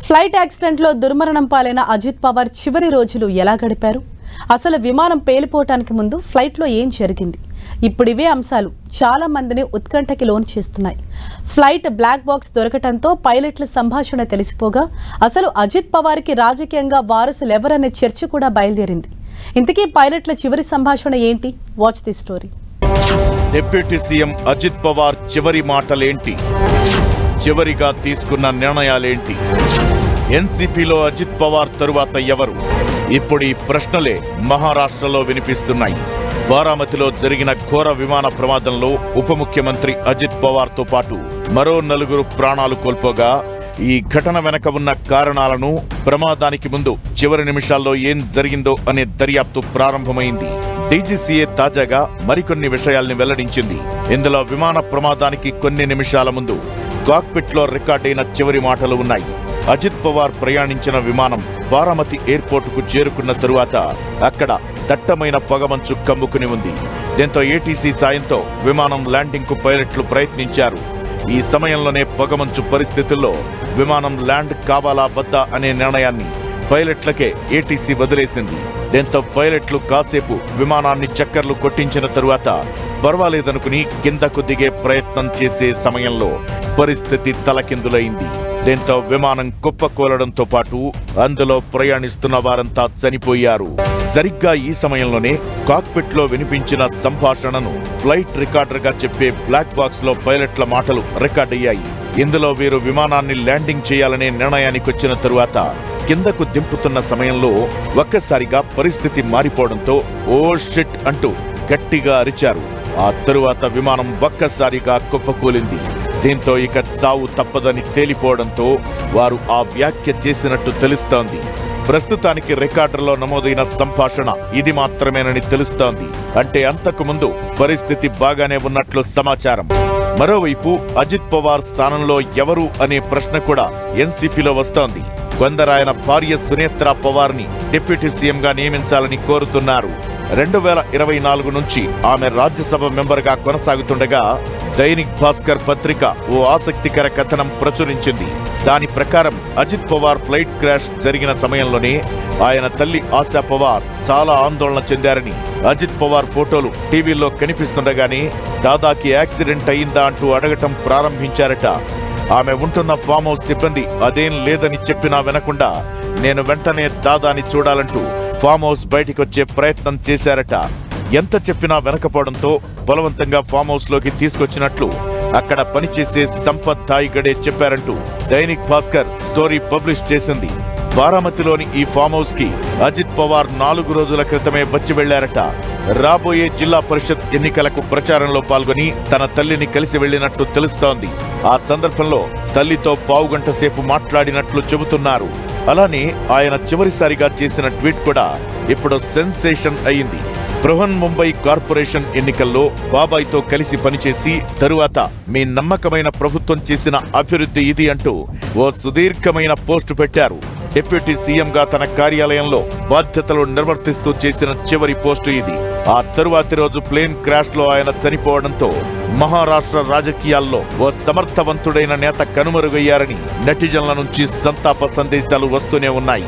Flight యాక్సిడెంట్లో దుర్మరణం పాలైన అజిత్ పవార్ చివరి రోజులు ఎలా గడిపారు? అసలు విమానం పేలిపోవటానికి ముందు ఫ్లైట్లో ఏం జరిగింది? ఇప్పుడు ఇవే అంశాలు చాలా మందిని ఉత్కంఠకి లోను చేస్తున్నాయి. ఫ్లైట్ బ్లాక్ బాక్స్ దొరకటంతో పైలట్ల సంభాషణ తెలిసిపోగా అసలు అజిత్ పవార్కి రాజకీయంగా వారసులు ఎవరనే చర్చ కూడా బయలుదేరింది. ఇంతకీ పైలట్ల చివరి సంభాషణ ఏంటి? Watch the story. Deputy CM Ajit Pawar చివరి మాటలేంటి? చివరిగా తీసుకున్న నిర్ణయాలేంటి? ఎన్సీపీలో అజిత్ పవార్ తరువాత ఎవరు? ఇప్పుడు ఈ ప్రశ్నలే మహారాష్ట్రలో వినిపిస్తున్నాయి. బారామతిలో జరిగిన ఘోర విమాన ప్రమాదంలో ఉప ముఖ్యమంత్రి అజిత్ పవార్తో పాటు మరో 4 ప్రాణాలు కోల్పోగా ఈ ఘటన వెనక ఉన్న కారణాలను, ప్రమాదానికి ముందు చివరి నిమిషాల్లో ఏం జరిగిందో అనే దర్యాప్తు ప్రారంభమైంది. డీజీసీఏ తాజాగా మరికొన్ని విషయాల్ని వెల్లడించింది. ఇందులో విమాన ప్రమాదానికి కొన్ని నిమిషాల ముందు కాక్పిట్లో రికార్డైన చివరి మాటలు ఉన్నాయి. అజిత్ పవార్ ప్రయాణించిన విమానం బారామతి ఎయిర్పోర్టుకు చేరుకున్న తరువాత అక్కడ దట్టమైన పొగమంచు కమ్ముకుని ఉంది. దీంతో ఏటీసీ సాయంతో విమానం ల్యాండింగ్ కు పైలట్లు ప్రయత్నించారు. ఈ సమయంలోనే పొగమంచు పరిస్థితుల్లో విమానం ల్యాండ్ కావాలా వద్దా అనే నిర్ణయాన్ని పైలట్లకే ఏటీసీ వదిలేసింది. దీంతో పైలట్లు కాసేపు విమానాన్ని చక్కర్లు కొట్టించిన తరువాత పర్వాలేదనుకుని కిందకు దిగే ప్రయత్నం చేసే సమయంలో పరిస్థితి తలకిందులైంది. దీంతో విమానం కుప్పకూలడంతో పాటు అందులో ప్రయాణిస్తున్న వారంతా చనిపోయారు. సరిగ్గా ఈ సమయంలోనే కాక్పిట్ లో వినిపించిన సంభాషణను ఫ్లైట్ రికార్డర్ గా చెప్పే బ్లాక్ బాక్స్ లో పైలట్ల మాటలు రికార్డయ్యాయి. ఇందులో వీరు విమానాన్ని ల్యాండింగ్ చేయాలనే నిర్ణయానికి వచ్చిన తరువాత కిందకు దింపుతున్న సమయంలో ఒక్కసారిగా పరిస్థితి మారిపోవడంతో ఓ షిట్ అంటూ గట్టిగా అరిచారు. ఆ తరువాత విమానం ఒక్కసారిగా కుప్పకూలింది. దీంతో ఇక చావు తప్పదని తేలిపోవడంతో వారు ఆ వ్యాఖ్య చేసినట్టు తెలుస్తోంది. ప్రస్తుతానికి రికార్డులో నమోదైన సంభాషణ ఇది మాత్రమేనని తెలుస్తోంది. అంటే అంతకు ముందు పరిస్థితి బాగానే ఉన్నట్లు సమాచారం. మరోవైపు అజిత్ పవార్ స్థానంలో ఎవరు అనే ప్రశ్న కూడా ఎన్సీపీలో వస్తోంది. కొందరు ఆయన భార్య సునేత్రా పవార్ ని డిప్యూటీ సీఎంగా నియమించాలని కోరుతున్నారు. 2024 నుంచి ఆమె రాజ్యసభ మెంబర్గా కొనసాగుతుండగా దైనిక్ భాస్కర్ పత్రిక ఓ ఆసక్తికర కథనం ప్రచురించింది. దాని ప్రకారం అజిత్ పవార్ ఫ్లైట్ క్రాష్ జరిగిన సమయంలోనే ఆయన తల్లి ఆశా పవార్ చాలా ఆందోళన చెందారని, అజిత్ పవార్ ఫోటోలు టీవీల్లో కనిపిస్తుండగానే దాదాకి యాక్సిడెంట్ అయిందా అంటూ అడగటం ప్రారంభించారట. ఆమె ఉంటున్న ఫామ్ హౌస్ సిబ్బంది అదేం లేదని చెప్పినా వినకుండా నేను వెంటనే దాదాని చూడాలంటూ ఫామ్ హౌస్ బయటికొచ్చే ప్రయత్నం చేశారట. ఎంత చెప్పినా వెనకపోవడంతో బలవంతంగా ఫామ్ హౌస్ లోకి తీసుకొచ్చినట్లు అక్కడ పనిచేసే సంపత్ థాయిగడే చెప్పారంటూ దైనిక్ భాస్కర్ స్టోరీ పబ్లిష్ చేసింది. బారామతిలోని ఈ ఫామ్ హౌస్ కి అజిత్ పవార్ 4 రోజుల క్రితమే వచ్చి వెళ్లారట. రాబోయే జిల్లా పరిషత్ ఎన్నికలకు ప్రచారంలో పాల్గొని తన తల్లిని కలిసి వెళ్లినట్టు తెలుస్తోంది. ఆ సందర్భంలో తల్లితో పావుగంట సేపు మాట్లాడినట్లు చెబుతున్నారు. అలానే ఆయన చివరిసారిగా చేసిన ట్వీట్ కూడా ఇప్పుడు సెన్సేషన్ అయింది. బృహన్ ముంబై కార్పొరేషన్ ఎన్నికల్లో బాబాయ్తో కలిసి పనిచేసి తరువాత మీ నమ్మకమైన ప్రభుత్వం చేసిన అభివృద్ధి ఇది అంటూ ఓ సుదీర్ఘమైన పోస్టు పెట్టారు. డిప్యూటీ సీఎంగా తన కార్యాలయంలో బాధ్యతలు నిర్వర్తిస్తూ చేసిన చివరి పోస్టు ఇది. ఆ తరువాతి రోజు ప్లేన్ క్రాష్ లో ఆయన చనిపోవడంతో మహారాష్ట్ర రాజకీయాల్లో ఓ సమర్థవంతుడైన నేత కనుమరుగయ్యారని నెటిజన్ల నుంచి సంతాప సందేశాలు వస్తూనే ఉన్నాయి.